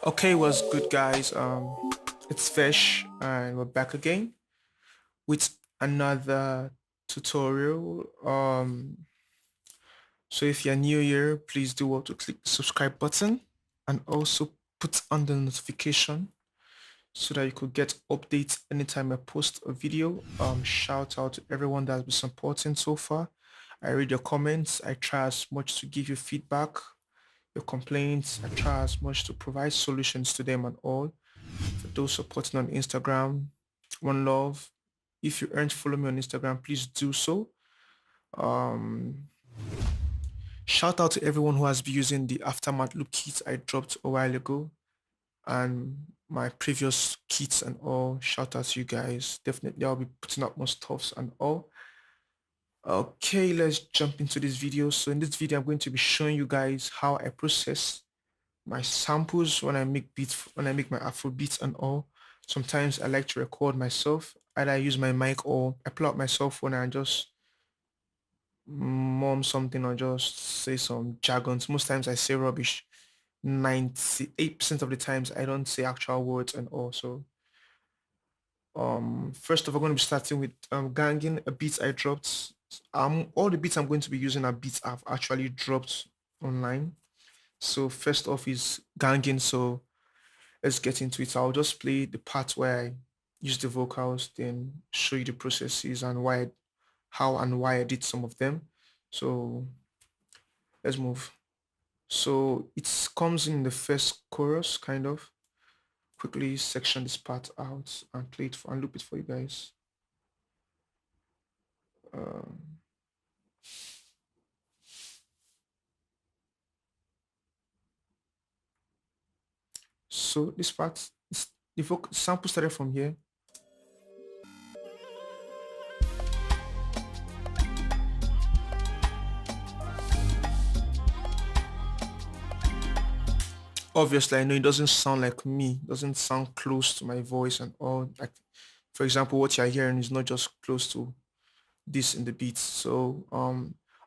Okay, what's good, guys? It's Vesh, and we're back again with another tutorial. So if you're new here, please do want to click the subscribe button and also put on the notification so that you could get updates anytime I post a video. Shout out to everyone that's been supporting so far. I read your comments. I try as much to give you feedback, your complaints. I try as much to provide solutions to them and all. For those supporting on Instagram, one love. If you aren't following me on Instagram, please do so. Um, Shout out to everyone who has been using the aftermath loop kit I dropped a while ago and my previous kits and all. Shout out to you guys. Definitely, I'll be putting up more stuffs and all. Okay, let's jump into this video. So in this video, I'm going to be showing you guys how I process my samples when I make beats, when I make my Afro beats and all. Sometimes I like to record myself. Either I use my mic or I pull out my cell phone and just mum something or just say some jargons. Most times I say rubbish. 98% of the times I don't say actual words and all. So first of all, I'm going to be starting with Ganking, a beat I dropped. All the beats I'm going to be using are beats I've actually dropped online. So first off is Ganking. So let's get into it. So I'll just play the part where I use the vocals, then show you the processes and why, how and why I did some of them. So let's move. So it comes in the first chorus, kind of. Quickly section this part out and play it and loop it for you guys. Um, so this part, is, the sample started from here. Obviously, I know it doesn't sound like me, doesn't sound close to my voice and all. Like, for example, what you're hearing is not just close to this in the beat. So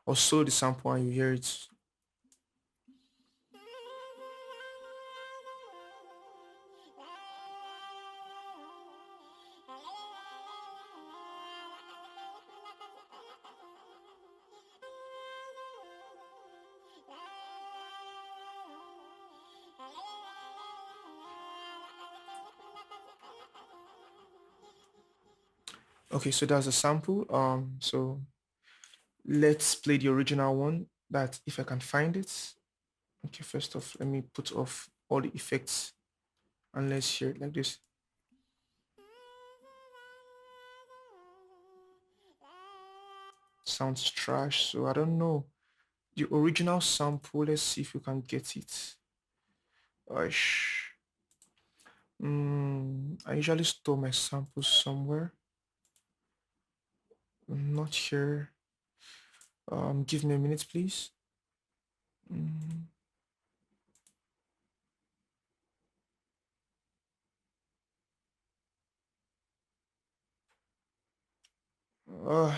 also the sample and you hear it. Okay, so that's a sample. So let's play the original one. That if I can find it. Okay, first off, let me put off all the effects and let's hear it like this. Sounds trash, so I don't know. The original sample, let's see if we can get it. Gosh. I usually store my samples somewhere. I'm not here. Give me a minute, please. Mm.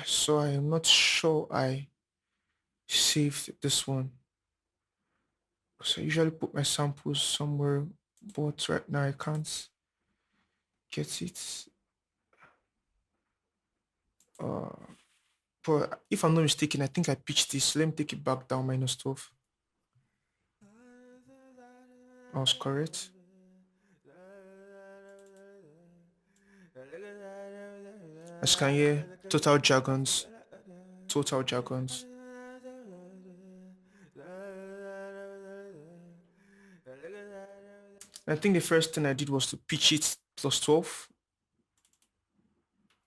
So I am not sure I saved this one. So I usually put my samples somewhere, but right now I can't get it. Uh, but if I'm not mistaken, I think I pitched this. Let me take it back down -12. I was correct. As can hear, total jargons, total jargons. I think the first thing I did was to pitch it +12.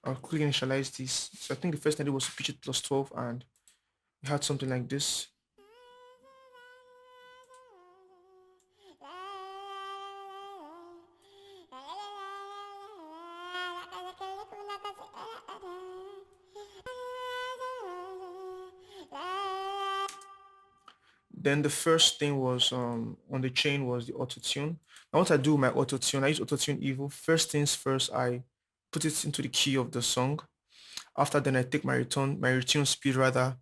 I'll quickly initialize this. So I think the first thing I did was to pitch it +12 and we had something like this. Then the first thing was on the chain was the auto tune. Now what I do with my auto tune, I use auto tune evil. First things first, I put it into the key of the song. After then I take my return speed rather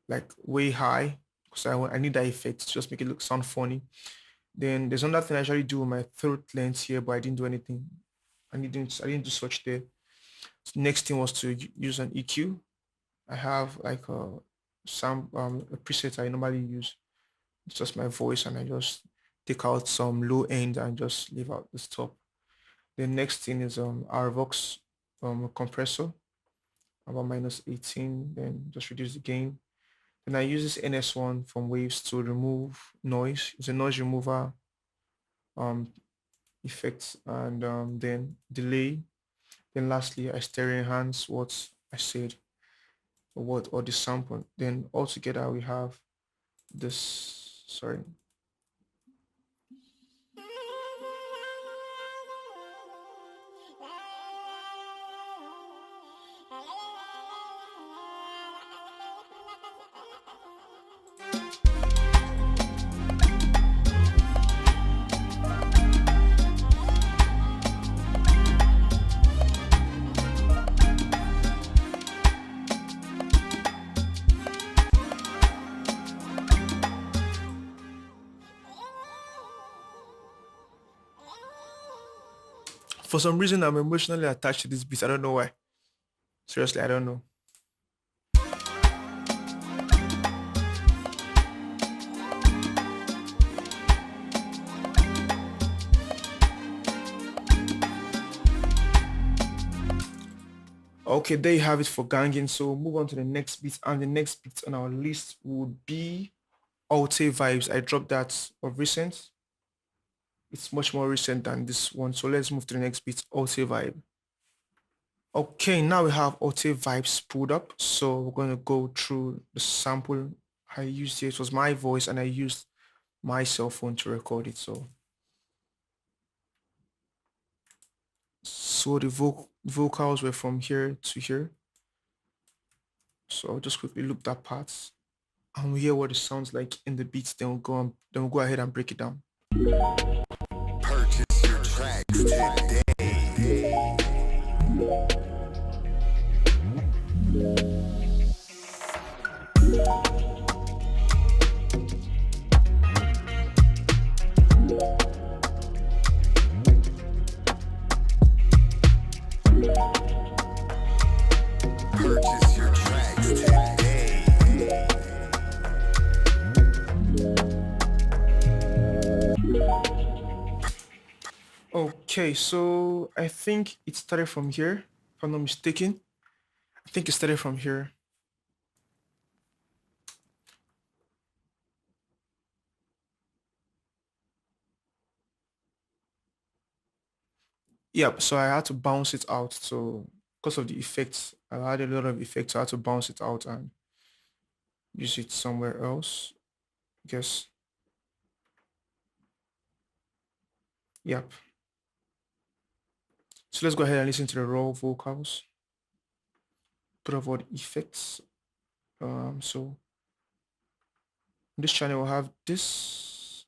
like way high because I need that effect to just make it sound funny. Then there's another thing I actually do with my throat length here, but I didn't do anything. I didn't do such there. So next thing was to use an EQ. I have like a preset I normally use. It's just my voice, and I just take out some low end and just leave out the top. The next thing is RVox compressor, about minus 18, then just reduce the gain. Then I use this NS1 from Waves to remove noise. It's a noise remover um, effect, and then delay. Then lastly, I stereo enhance what I said, or the sample. Then altogether we have this, sorry. For some reason, I'm emotionally attached to this beat. I don't know why. Seriously, I don't know. Okay, there you have it for Ganking. So we'll move on to the next beat. And the next beat on our list would be Alte Vibes. I dropped that of recent. It's much more recent than this one. So let's move to the next beat, Alte Vibe. Okay, now we have Alte Vibes pulled up. So we're going to go through the sample I used here. It was my voice, and I used my cell phone to record it. So the vocals were from here to here. So I'll just quickly loop that part and we hear what it sounds like in the beats. Then we'll go ahead and break it down. Purchase your tracks today. Purchase your tracks today. Okay, so I think it started from here, if I'm not mistaken. I think it started from here. Yep, so I had to bounce it out. So because of the effects, I had a lot of effects. So I had to bounce it out and use it somewhere else. I guess. Yep. So let's go ahead and listen to the raw vocals. Put off all the effects. So on this channel we'll have this.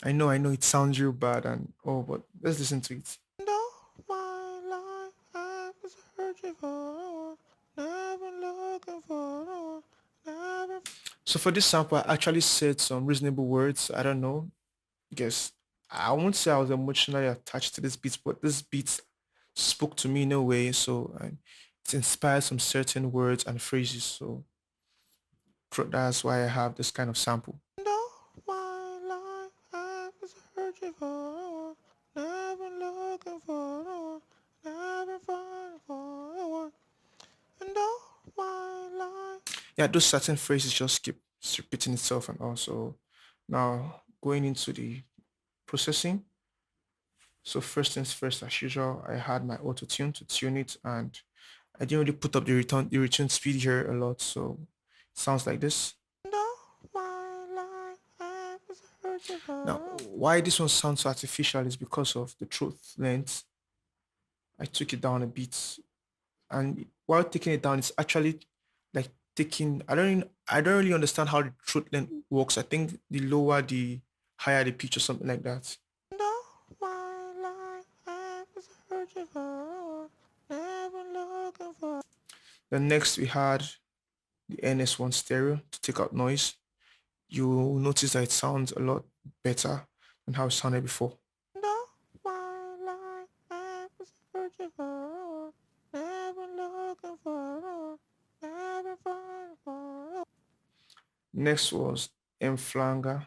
I know it sounds real bad, and but let's listen to it. So for this sample, I actually said some reasonable words. I don't know. I guess I won't say I was emotionally attached to this beat, but this beat spoke to me in a way. So it inspired some certain words and phrases. So that's why I have this kind of sample. Yeah, those certain phrases just keep repeating itself, and also now going into the processing. So first things first, as usual, I had my auto tune to tune it, and I didn't really put up the return speed here a lot, so it sounds like this. Now, why this one sounds so artificial is because of the truth length. I took it down a bit, and while taking it down, it's actually like taking. I don't really understand how the truth length works. I think the lower, the higher the pitch, or something like that. Then next we had the NS1 stereo to take out noise. You'll notice that it sounds a lot better than how it sounded before. Next was M flanger,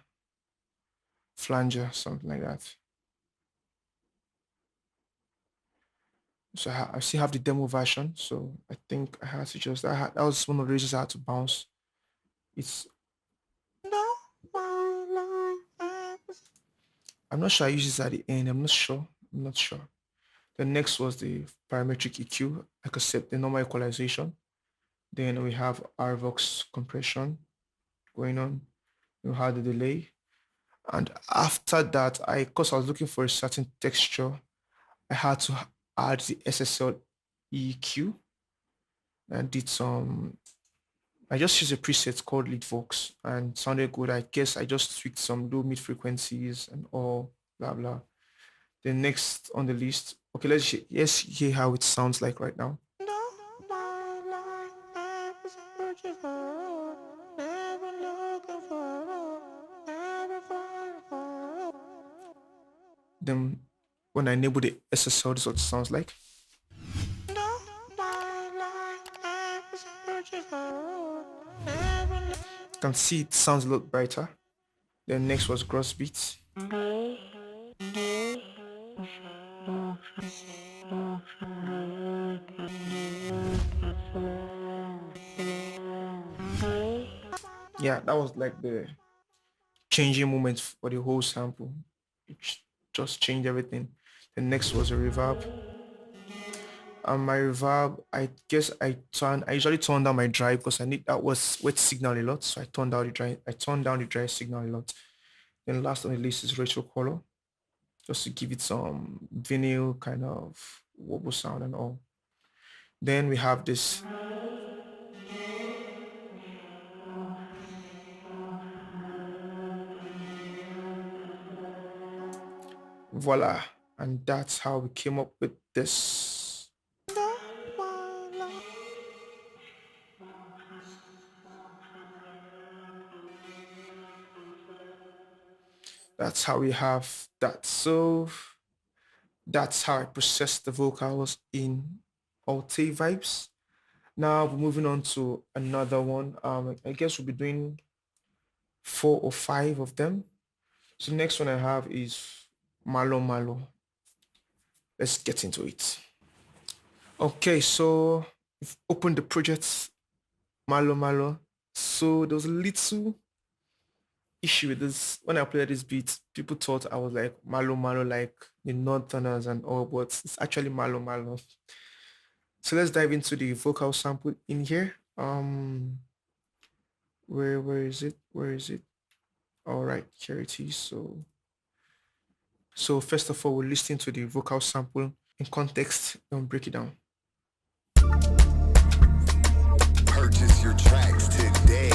something like that. So I still have the demo version. So I think I had to just that was one of the reasons I had to bounce. It's I'm not sure I use this at the end. I'm not sure. I'm not sure. The next was the parametric EQ. I could set the normal equalization. Then we have RVox compression going on. We have the delay. And after that, because I was looking for a certain texture, I had to add the SSL EQ and did some. I just used a preset called Leadvox and sounded good. I guess I just tweaked some low mid frequencies and all blah blah. The next on the list, okay, let's hear how it sounds like right now. Then when I enable the SSL, this is what it sounds like. You can see it sounds a lot brighter. Then next was gross beats. Yeah, that was like the changing moment for the whole sample. Just changed everything. The next was a reverb. My reverb, I guess I usually turn down my dry because I need that was wet signal a lot. So I turned down the dry signal a lot. Then last on the list is retro color, just to give it some vinyl kind of wobble sound and all. Then we have this. Voila. And that's how we came up with this. That's how we have that. So that's how I process the vocals in Alte Vibes. Now we're moving on to another one. I guess we'll be doing 4 or 5 of them. So next one I have is Malo Malo. Let's get into it. Okay, so we've opened the project Malo Malo. So there was a little issue with this. When I played this beat, people thought I was like Malo Malo, like the Northerners and all, but it's actually Malo Malo. So let's dive into the vocal sample in here. Where is it? Where is it? All right, here it is. So first of all, we'll listen to the vocal sample in context and break it down. Purchase your tracks today.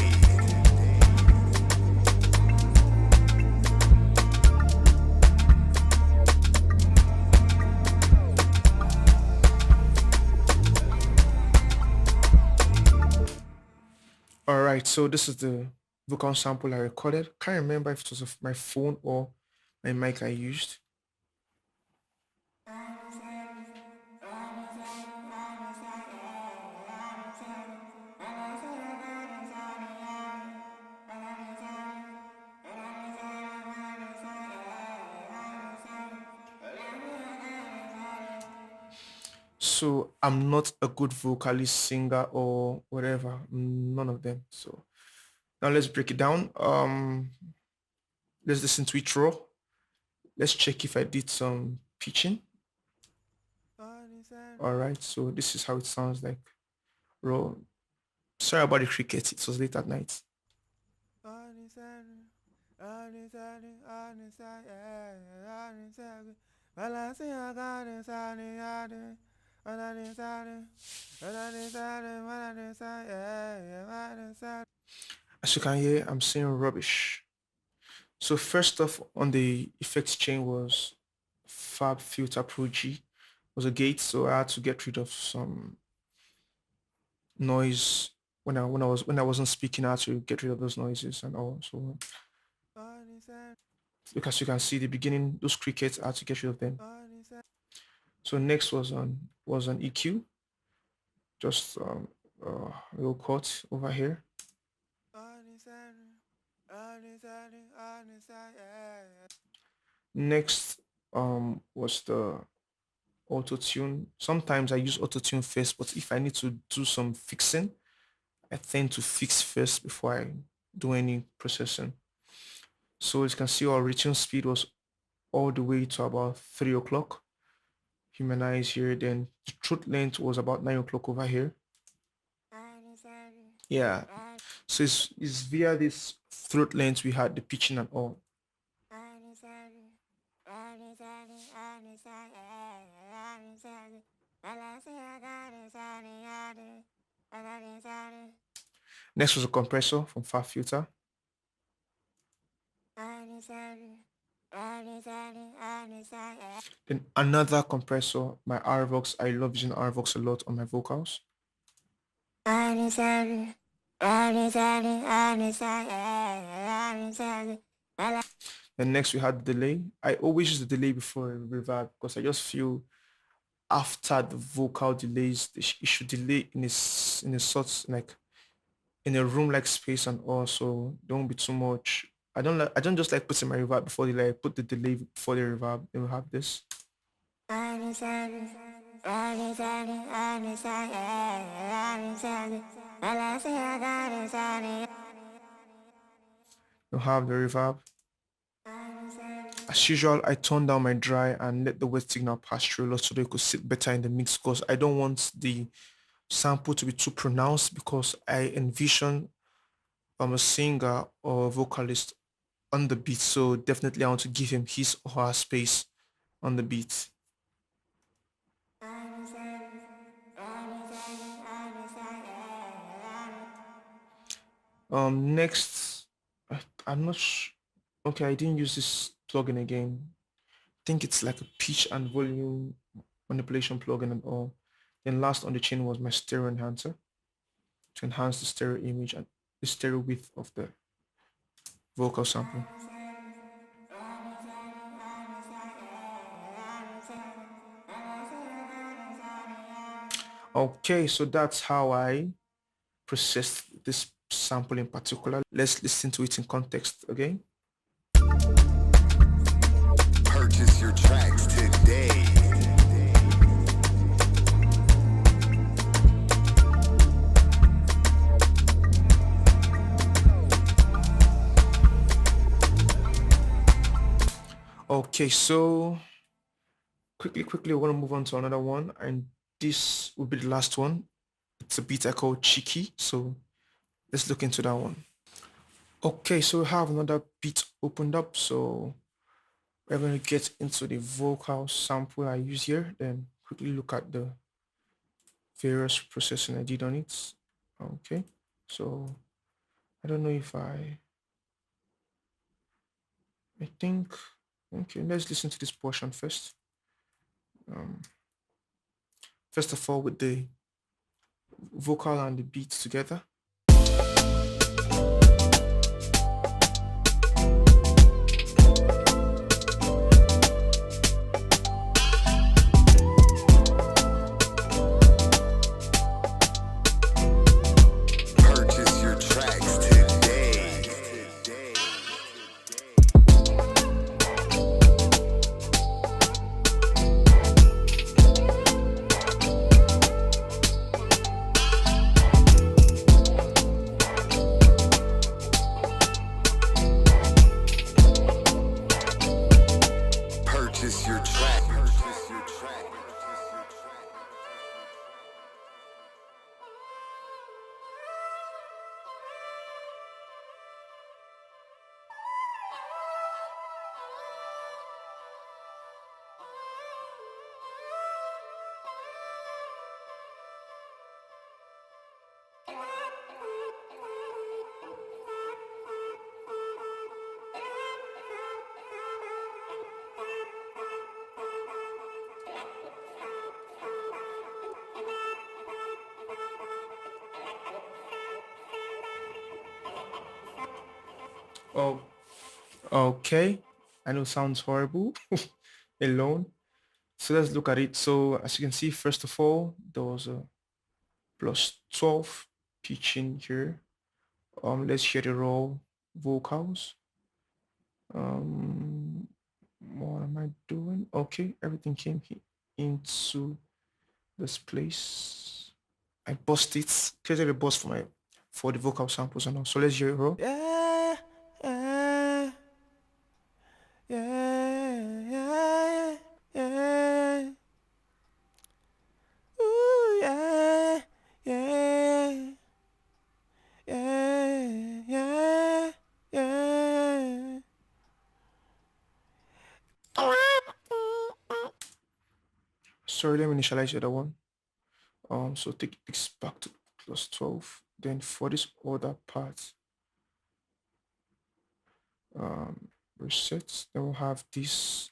All right, so this is the vocal sample I recorded. Can't remember if it was of my phone or my mic I used. So I'm not a good vocalist, singer, or whatever. None of them. So now let's break it down. Let's listen to it raw. Let's check if I did some pitching. All right, so this is how it sounds like raw. Sorry about the cricket. It was late at night. As you can hear, I'm saying rubbish. So first off on the effects chain was Fab Filter Pro G was a gate, so I had to get rid of some noise when I wasn't speaking, I had to get rid of those noises and all. So because you can see the beginning, those crickets, I had to get rid of them. So next was an EQ, just a little cut over here. Next was the auto tune. Sometimes I use auto tune first, but if I need to do some fixing, I tend to fix first before I do any processing. So as you can see, our return speed was all the way to about 3 o'clock. Humanize here. Then the truth length was about 9 o'clock over here. Yeah. So it's via this throat length we had the pitching and all. Next was a compressor from Far Filter. Then another compressor, my RVox. I love using RVox a lot on my vocals. Then next we had delay. I always use the delay before reverb because I just feel after the vocal delays, it should delay in a sort like in a room like space, and also don't be too much. I don't just like putting my reverb before the delay. I put the delay before the reverb. Then we have this. You have the reverb. As usual, I turn down my dry and let the wet signal pass through a lot so they could sit better in the mix because I don't want the sample to be too pronounced because I envision a singer or a vocalist on the beat. So definitely I want to give him his or her space on the beat. Next, I'm not okay, I didn't use this plugin again. I think it's like a pitch and volume manipulation plugin and all. Then last on the chain was my stereo enhancer to enhance the stereo image and the stereo width of the vocal sample. Okay, so that's how I processed this sample in particular. Let's listen to it in context again. Purchase your tracks today. Okay, so quickly, we want to move on to another one, and this will be the last one. It's a beat I call Cheeky, so let's look into that one. Okay, so we have another beat opened up, so we're going to get into the vocal sample I use here, then quickly look at the various processing I did on it. Okay, so I don't know if I think, okay, let's listen to this portion first. First of all, with the vocal and the beat together. Purchase your tracks today. Oh, okay. I know it sounds horrible. Alone. So let's look at it. So as you can see, first of all, there was a plus 12 pitch in here. Let's hear the raw vocals. Um, what am I doing? Okay, everything came into this place. I bust it. Created a bust for the vocal samples and all. So let's hear it raw. Yeah, yeah, yeah, yeah, yeah. Ooh, yeah, yeah, yeah, yeah, yeah. Sorry, let me initialize the other one. So take this back to plus 12. Then for this other part, reset. Then we'll have this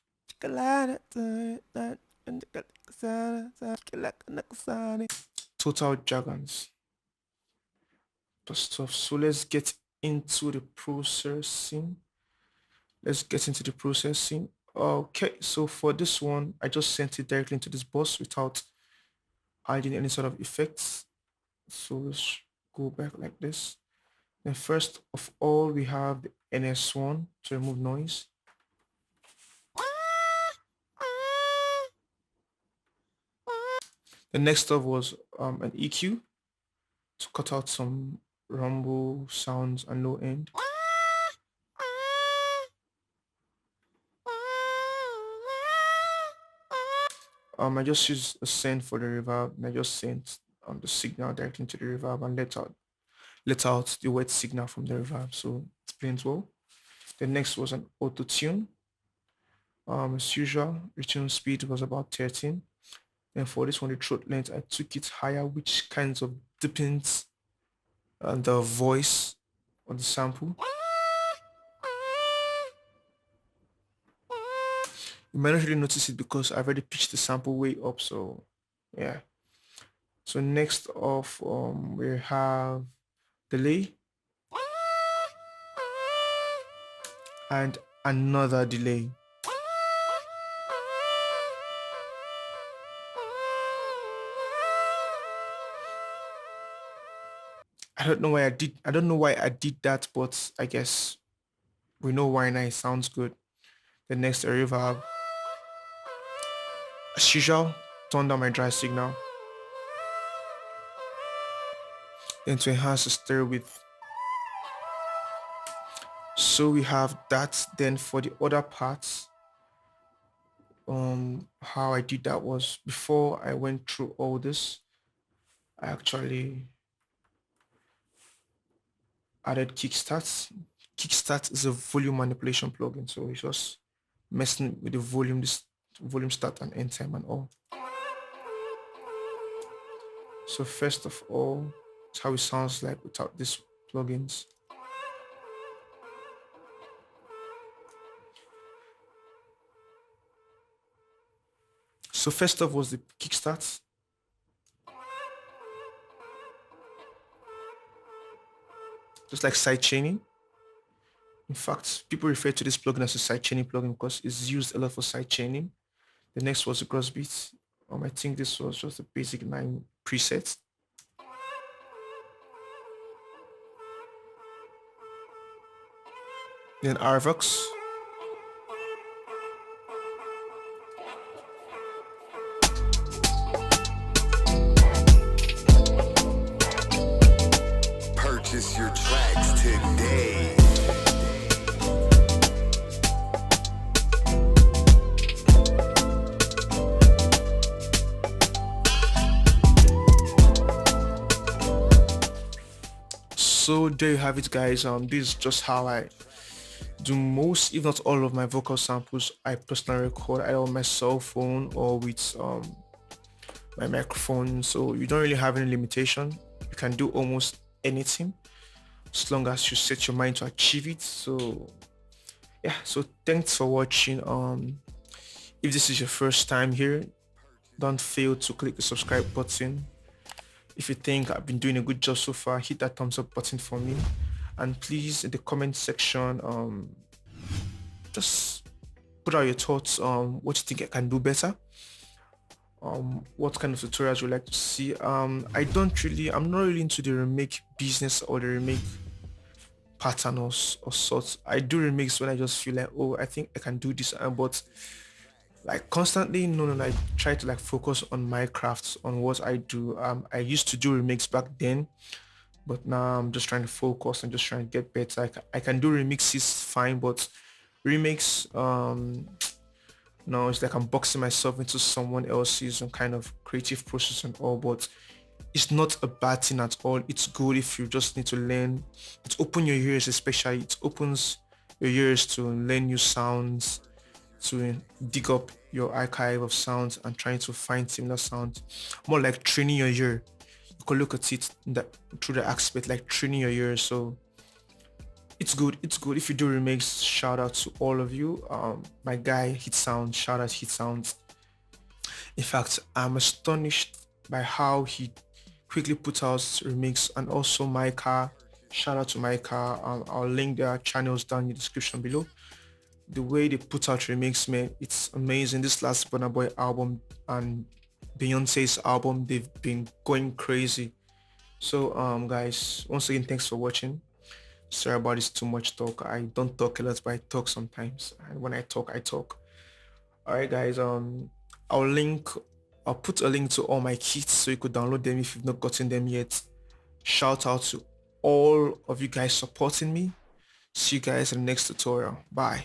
total jargons plus 12. So let's get into the processing. Let's get into the processing. Okay, so for this one, I just sent it directly into this bus without adding any sort of effects. So let's go back like this. Then first of all, we have the NS1 to remove noise. The next up was an EQ to cut out some rumble sounds and low end. I just used a send for the reverb, and I just sent the signal directly into the reverb and let out the wet signal from the reverb, so it plays well. The next was an auto tune. As usual, return speed was about 13. And for this one, the throat length, I took it higher, which kinds of depends on the voice on the sample. You might not really notice it because I've already pitched the sample way up, so yeah. So next off, we have delay and another delay. I don't know why I did that, but I guess we know why now. It sounds good. The next reverb. As usual, turn down my dry signal. Then to enhance the stereo width. So we have that. Then for the other parts, how I did that was before I went through all this, I actually added Kickstart. Kickstart is a volume manipulation plugin, so it's just messing with the volume, this volume start and end time and all. So first of all, it's how it sounds like without these plugins. So first off was the kickstart. Just like side chaining. In fact, people refer to this plugin as a side chaining plugin because it's used a lot for side chaining. The next was the cross beat. I think this was just a basic 9 presets. Then Arvox. Purchase your tracks today. So there you have it, guys. This is just how I do most, if not all, of my vocal samples. I personally record either on my cell phone or with my microphone. So you don't really have any limitation. You can do almost anything as long as you set your mind to achieve it. So yeah, so thanks for watching. If this is your first time here, don't fail to click the subscribe button. If you think I've been doing a good job so far, hit that thumbs up button for me. And please, in the comment section, just put out your thoughts on what you think I can do better. What kind of tutorials you like to see. I'm not really into the remake business or the remake pattern or sorts. I do remix when I just feel like, oh, I think I can do this, but like constantly, no, I try to like focus on my crafts, on what I do. I used to do remix back then, but now I'm just trying to focus and just trying to get better. I can do remixes fine, but remix, no, it's like I'm boxing myself into someone else's kind of creative process and all, but it's not a bad thing at all. It's good if you just need to learn. It opens your ears, especially. It opens your ears to learn new sounds, to dig up your archive of sounds and trying to find similar sounds. More like training your ear. You can look at it through the aspect like training your ear. So it's good. It's good. If you do remix, shout out to all of you. My guy Hit Sound, shout out Hit Sounds. In fact, I'm astonished by how he quickly put out remix, and also Micah. Shout out to Micah. I'll link their channels down in the description below. The way they put out remix, man, it's amazing. This last Burna Boy album and Beyonce's album, they've been going crazy. So guys, once again, thanks for watching. Sorry about this too much talk. I don't talk a lot, but I talk sometimes, and when I talk, I talk. All right, guys. I'll put a link to all my kits so you could download them if you've not gotten them yet. Shout out to all of you guys supporting me. See you guys in the next tutorial. Bye.